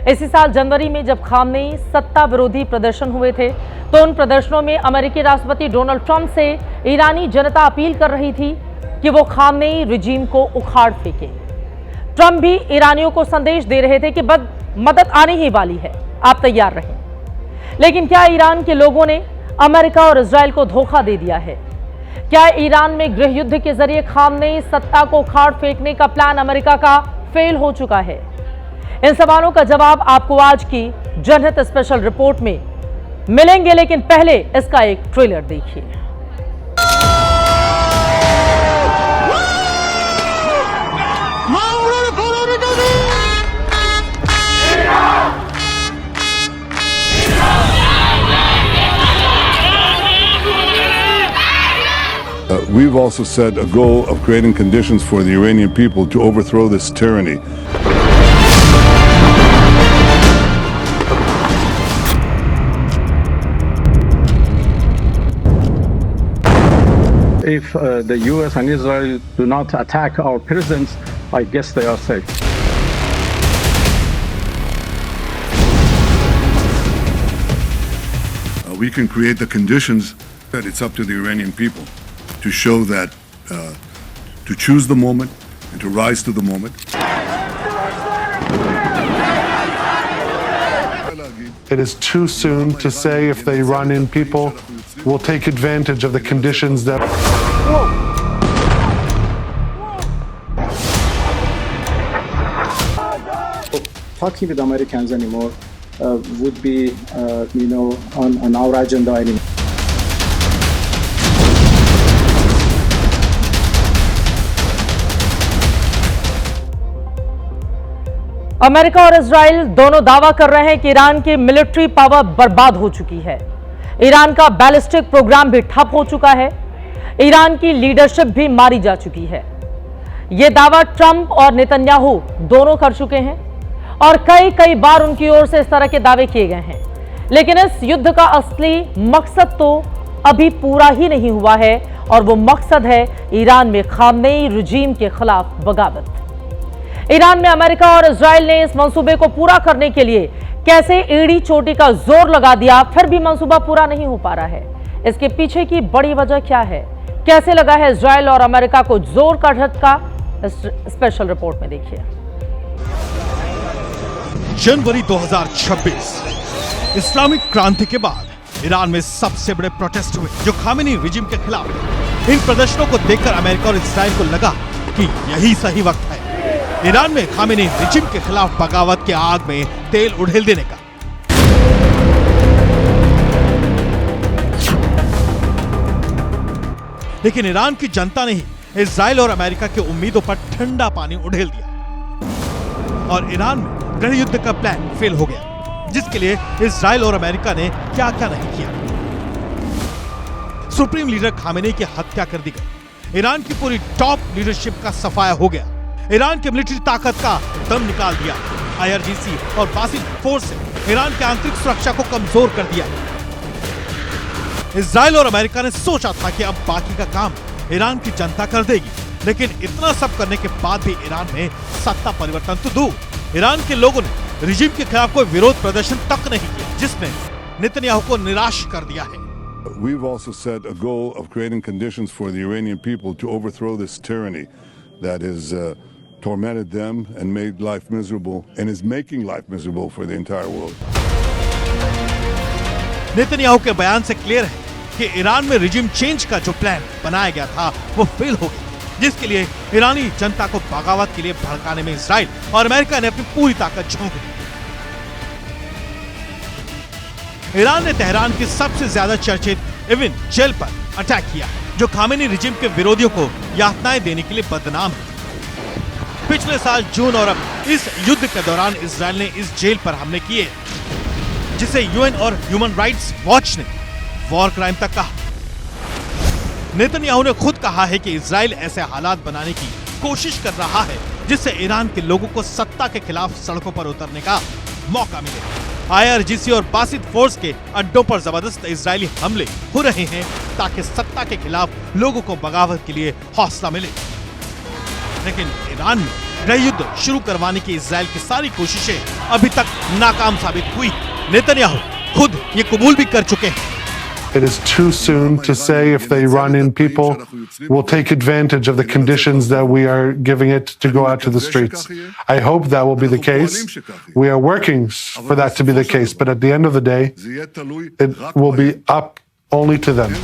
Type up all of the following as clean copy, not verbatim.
इसी साल जनवरी में जब खामनेई सत्ता विरोधी प्रदर्शन हुए थे तो उन प्रदर्शनों में अमेरिकी राष्ट्रपति डोनाल्ड ट्रंप से ईरानी जनता अपील कर रही थी कि वो खामनेई रिजीम को उखाड़ फेंके। ट्रंप भी ईरानियों को संदेश दे रहे थे कि मदद आने ही वाली है, आप तैयार रहें। लेकिन क्या ईरान के लोगों ने अमेरिका और इजराइल को धोखा दे दिया है? क्या ईरान में गृह युद्ध के जरिए खामनेई सत्ता को उखाड़ फेंकने का प्लान अमेरिका का फेल हो चुका है? इन सवालों का जवाब आपको आज की जनहित स्पेशल रिपोर्ट में मिलेंगे, लेकिन पहले इसका एक ट्रेलर देखिए। We've also set a goal of creating conditions for the Iranian people to overthrow this tyranny. If the US and Israel do not attack our prisons, I guess they are safe. We can create the conditions that it's up to the Iranian people to show that, to choose the moment and to rise to the moment. It is too soon to say if the Iranian people will take advantage of the conditions that... Talking with Americans anymore would be, on our agenda anymore. America और Israel दोनों दावा कर रहे हैं कि Iran की military power बर्बाद हो चुकी है। ईरान का बैलिस्टिक प्रोग्राम भी ठप हो चुका है। ईरान की लीडरशिप भी मारी जा चुकी है। यह दावा ट्रंप और नेतन्याहू दोनों कर चुके हैं और कई बार उनकी ओर से इस तरह के दावे किए गए हैं। लेकिन इस युद्ध का असली मकसद तो अभी पूरा ही नहीं हुआ है और वो मकसद है ईरान में खामनेई रिजीम के खिलाफ बगावत। ईरान में अमेरिका और इजराइल ने इस मंसूबे को पूरा करने के लिए कैसे एड़ी चोटी का जोर लगा दिया, फिर भी मंसूबा पूरा नहीं हो पा रहा है। इसके पीछे की बड़ी वजह क्या है? कैसे लगा है इजराइल और अमेरिका को जोर का झटका? स्पेशल रिपोर्ट में देखिए। जनवरी 2026 इस्लामिक क्रांति के बाद ईरान में सबसे बड़े प्रोटेस्ट हुए जो खामेनी रिजीम के खिलाफ। इन प्रदर्शनों को देखकर अमेरिका और इजराइल को लगा कि यही सही वक्त है ईरान में खामेनी रिजीम के खिलाफ बगावत के आग में तेल उड़ेल देने का। लेकिन ईरान की जनता ने ही इजराइल और अमेरिका की उम्मीदों पर ठंडा पानी उड़ेल दिया और ईरान में गृह युद्ध का प्लान फेल हो गया, जिसके लिए इजराइल और अमेरिका ने क्या क्या नहीं किया। सुप्रीम लीडर खामेनी की हत्या कर दी गई। ईरान की पूरी टॉप लीडरशिप का सफाया हो गया। ईरान की मिलिट्री ताकत का दम निकाल दिया। आईआरजीसी और बासित फोर्स ने ईरान की आंतरिक सुरक्षा को कमजोर कर दिया। इजराइल और अमेरिका ने सोचा था कि अब बाकी का काम ईरान की जनता कर देगी, लेकिन इतना सब करने के बाद भी ईरान में सत्ता परिवर्तन तो दूर, ईरान के लोगों ने रिजीम के खिलाफ कोई विरोध प्रदर्शन तक नहीं किया, जिसने नेतन्याहू को निराश कर दिया है। We've also set a goal of creating conditions for the Iranian people to overthrow this tyranny that has tormented them and made life miserable and is making life miserable for the entire world. Netanyahu के बयान से clear है कि Iran में regime change का जो plan बनाया गया था वो फेल हो गया, जिसके लिए ईरानी जनता को बगावत के लिए भड़काने में इजराइल और अमेरिका ने अपनी पूरी ताकत झोंक दी। ईरान ने तेहरान की सबसे ज्यादा चर्चित इविन जेल पर अटैक किया, जो खामेनी रिजीम के विरोधियों को यातनाएं देने के लिए बदनाम है। पिछले साल जून और अब इस युद्ध के दौरान इजराइल ने इस जेल पर हमले किए, जिसे यूएन और ह्यूमन राइट्स वॉच ने वॉर क्राइम तक कहा। नेतन्याहू ने खुद कहा है कि इजराइल ऐसे हालात बनाने की कोशिश कर रहा है जिससे ईरान के लोगों को सत्ता के खिलाफ सड़कों पर उतरने का मौका मिले। आईआरजीसी और बासित फोर्स के अड्डों पर जबरदस्त इजरायली हमले हो रहे हैं ताकि सत्ता के खिलाफ लोगों को बगावत के लिए हौसला मिले। लेकिन ईरान में गृह युद्ध शुरू करवाने की इजराइल की सारी कोशिशें अभी तक नाकाम साबित हुई। नेतन्याहू खुद ये कबूल भी कर चुके हैं। It is too soon to say if they run in people, we'll take advantage of the conditions that we are giving it to go out to the streets. I hope that will be the case. We are working for that to be the case, but at the end of the day, it will be up only to them.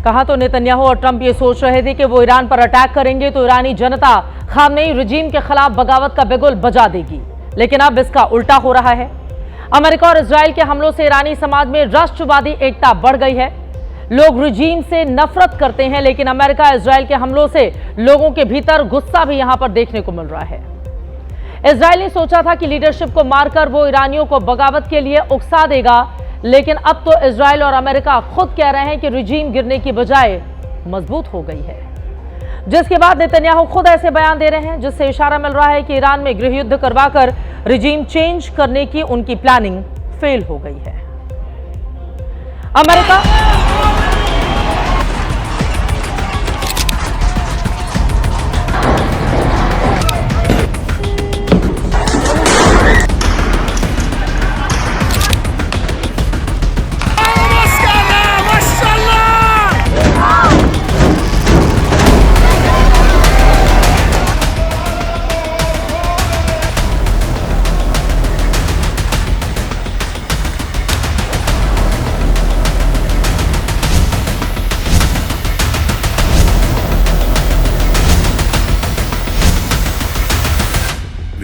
कहा तो Netanyahu और Trump ये सोच रहे थे कि वो Iran पर अटैक करेंगे तो ईरानी जनता खामनेई रिजीम के खिलाफ बगावत का बिगुल बजा देगी, लेकिन अब इसका उल्टा हो रहा है। अमेरिका और इजराइल के हमलों से ईरानी समाज में राष्ट्रवादी एकता बढ़ गई है। लोग रिजीम से नफरत करते हैं, लेकिन अमेरिका इजराइल के हमलों से लोगों के भीतर गुस्सा भी यहां पर देखने को मिल रहा है। इजराइल ने सोचा था कि लीडरशिप को मारकर वो ईरानियों को बगावत के लिए उकसा देगा, लेकिन अब तो इजराइल और अमेरिका खुद कह रहे हैं कि रिजीम गिरने की बजाय मजबूत हो गई है, जिसके बाद नेतन्याहू खुद ऐसे बयान दे रहे हैं जिससे इशारा मिल रहा है कि ईरान में गृह युद्ध करवाकर रिजीम चेंज करने की उनकी प्लानिंग फेल हो गई है। America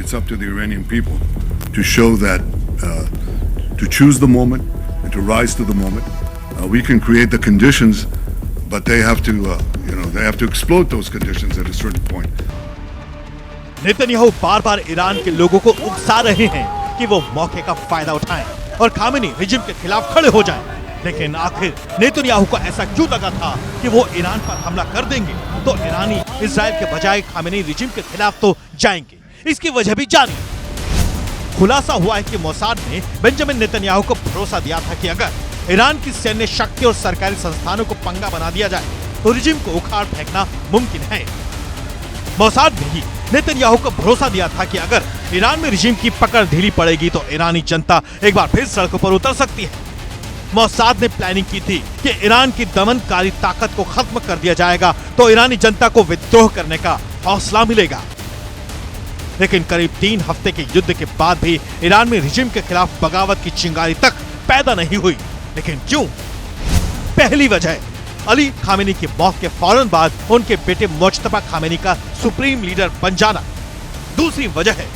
It's up to the Iranian people to show that, to choose the moment and to rise to the moment. We can create the conditions, but they have to, they have to exploit those conditions at a certain point. Netanyahu bar bar Iran के लोगों को उकसा रहे हैं कि वो मौके का फायदा उठाएं और खामेनी रिजिम के खिलाफ खड़े हो जाएं। लेकिन आखिर नेतन्याहू को ऐसा क्यों लगा था कि वो ईरान पर हमला कर देंगे तो ईरानी इजराइल के बजाय खामेनी रिजिम के खिलाफ तो जाएंगे? इसकी वजह भी जानी। खुलासा हुआ है कि मोसाद ने बेंजामिन नेतन्याहू को भरोसा दिया था कि अगर ईरान की सैन्य शक्ति और सरकारी संस्थानों को पंगा बना दिया जाए तो रिजिम को उखाड़ फेंकना मुमकिन है। मोसाद ने ही नेतन्याहू को भरोसा दिया था कि अगर ईरान में रिजिम की पकड़ ढीली पड़ेगी तो ईरानी जनता एक बार फिर सड़कों पर उतर सकती है। मोसाद ने प्लानिंग की थी कि ईरान की दमनकारी ताकत को खत्म कर दिया जाएगा तो ईरानी जनता को विद्रोह करने का हौसला मिलेगा। लेकिन करीब 3 हफ्ते के युद्ध के बाद भी ईरान में रिजिम के खिलाफ बगावत की चिंगारी तक पैदा नहीं हुई। लेकिन क्यों? पहली वजह, अली खामेनी की मौत के फौरन बाद उनके बेटे मुज्तबा खामेनी का सुप्रीम लीडर बन जाना। दूसरी वजह है,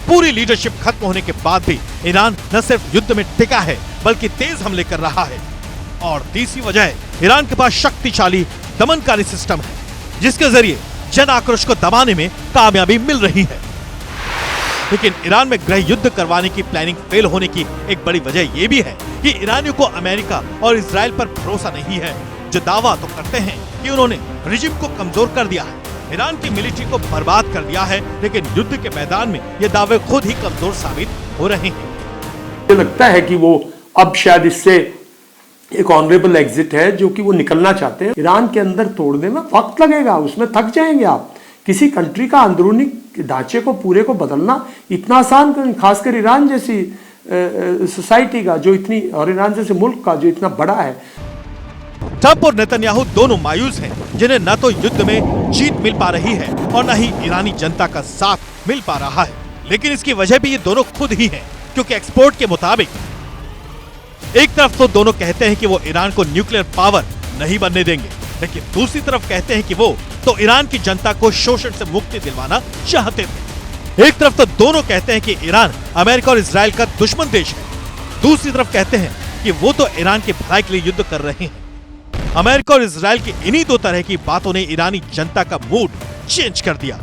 पूरी लीडरशिप खत्म होने के बाद भी ईरान न सिर्फ युद्ध में टिका है बल्कि तेज हमले कर रहा है। और तीसरी वजह है, ईरान के पास शक्तिशाली दमनकारी सिस्टम है जिसके जरिए जन आक्रोश को दबाने में कामयाबी मिल रही है। लेकिन ईरान में गृह युद्ध करवाने की प्लानिंग फेल होने की एक बड़ी वजह यह भी है कि ईरानियों को अमेरिका और इजराइल पर भरोसा नहीं है, जो दावा तो करते हैं कि उन्होंने रिजिम को कमजोर कर दिया है, ईरान की मिलिट्री को बर्बाद कर दिया है। लेकिन युद्ध के मैदान में ये दावे खुद ही कमजोर साबित हो रहे हैं। मुझे लगता है कि वो अब शायद इससे एक ऑनरेबल एग्जिट है जो कि वो निकलना चाहते हैं। ईरान के अंदर तोड़ने में वक्त लगेगा, उसमें थक जाएंगे आप। किसी कंट्री का अंदरूनी ढांचे को पूरे को बदलना इतना आसान, खासकर ईरान जैसी सोसाइटी का जो इतनी, और ईरान जैसे मुल्क का जो इतना बड़ा है। ट्रंप और नेतन्याहू दोनों मायूस हैं, जिन्हें न तो युद्ध में जीत मिल पा रही है और न ही ईरानी जनता का साथ मिल पा रहा है। लेकिन इसकी वजह भी ये दोनों खुद ही हैं, क्योंकि एक्सपोर्ट के मुताबिक एक तरफ तो दोनों कहते हैं कि वो ईरान को न्यूक्लियर पावर नहीं बनने देंगे, लेकिन दूसरी तरफ कहते हैं कि वो तो ईरान की जनता को शोषण से मुक्ति दिलवाना चाहते थे। एक तरफ तो दोनों कहते हैं कि ईरान अमेरिका और इजराइल का दुश्मन देश है, दूसरी तरफ कहते हैं कि वो तो ईरान की भलाई के लिए युद्ध कर रहे हैं। अमेरिका और इजराइल की इन्हीं दो तरह की बातों ने ईरानी जनता का मूड चेंज कर दिया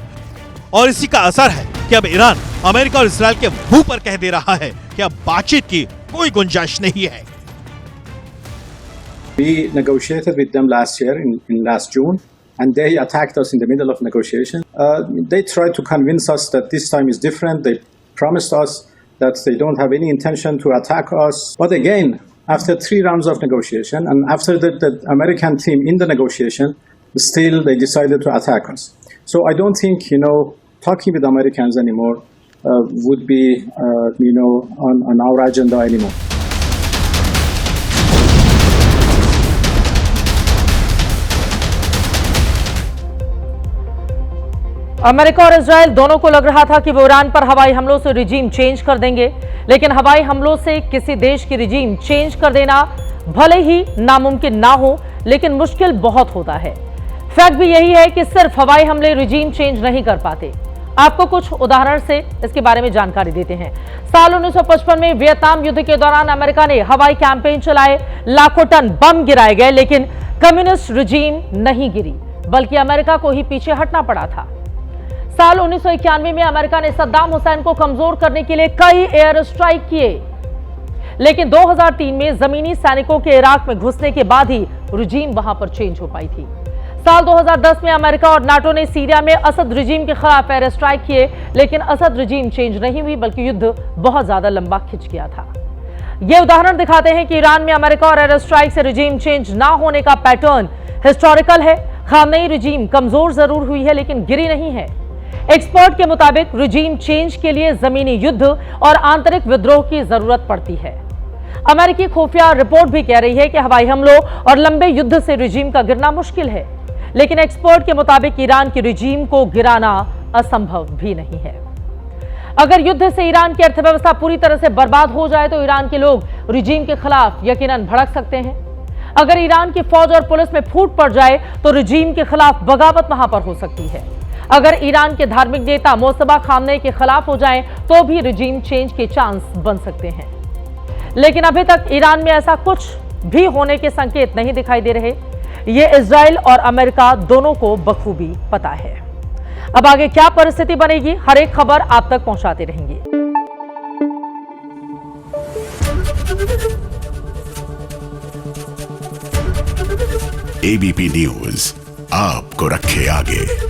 और इसी का असर है कि अब ईरान अमेरिका और इजराइल के मुंह पर कह दे रहा है कि अब बातचीत की कोई गुंजाइश नहीं है। We negotiated with them last year in last June, and they attacked us in the middle of negotiation. They tried to convince us that this time is different. They promised us that they don't have any intention to attack us. But again, after 3 rounds of negotiation, and after the American team in the negotiation, still they decided to attack us. So I don't think, talking with Americans anymore would be, on our agenda anymore. America और Israel दोनों को लग रहा था कि वो Iran पर हवाई हमलों से रिजीम चेंज कर देंगे, लेकिन हवाई हमलों से किसी देश की रिजीम चेंज कर देना भले ही नामुमकिन ना हो, लेकिन मुश्किल बहुत होता है। फैक्ट भी यही है कि सिर्फ हवाई हमले रिजीम चेंज नहीं कर पाते। आपको कुछ उदाहरण से इसके बारे में जानकारी देते हैं। साल 1955 में वियतनाम युद्ध के दौरान अमेरिका ने हवाई कैंपेन चलाए, लाखों टन बम गिराए गए, लेकिन कम्युनिस्ट रिजीम नहीं गिरी, बल्कि अमेरिका को ही पीछे हटना पड़ा था। साल 1991 में अमेरिका ने सद्दाम हुसैन को कमजोर करने के लिए कई एयर स्ट्राइक किए, लेकिन 2003 में जमीनी सैनिकों के इराक में घुसने के बाद ही रिजीम वहां पर चेंज हो पाई थी। साल 2010 में अमेरिका और नाटो ने सीरिया में असद रिजीम के खिलाफ एयर स्ट्राइक किए, लेकिन असद रिजीम चेंज नहीं हुई, बल्कि युद्ध बहुत ज्यादा लंबा खिंच गया था। ये उदाहरण दिखाते हैं कि ईरान में अमेरिका और एयर स्ट्राइक से रिजीम चेंज ना होने का पैटर्न हिस्टोरिकल है। खामेनी रिजीम कमजोर जरूर हुई है, लेकिन गिरी नहीं है। एक्सपर्ट के मुताबिक रिजीम चेंज के लिए जमीनी युद्ध और आंतरिक विद्रोह की जरूरत पड़ती है। अमेरिकी खुफिया रिपोर्ट भी कह रही है कि हवाई हमलों और लंबे युद्ध से रिजीम का गिरना मुश्किल है, लेकिन एक्सपर्ट के मुताबिक ईरान की रिजीम को गिराना असंभव भी नहीं है। अगर युद्ध से ईरान की अर्थव्यवस्था पूरी तरह से बर्बाद हो जाए तो ईरान के लोग रिजीम के खिलाफ यकीनन भड़क सकते हैं। अगर ईरान की फौज और पुलिस में फूट पड़ जाए तो रिजीम के खिलाफ बगावत वहां पर हो सकती है। अगर ईरान के धार्मिक नेता मोस्तफा खामनेई के खिलाफ हो जाएं तो भी रिजीम चेंज के चांस बन सकते हैं, लेकिन अभी तक ईरान में ऐसा कुछ भी होने के संकेत नहीं दिखाई दे रहे। ये इजराइल और अमेरिका दोनों को बखूबी पता है। अब आगे क्या परिस्थिति बनेगी, हर एक खबर आप तक पहुंचाते रहेंगे। एबीपी न्यूज आपको रखे आगे।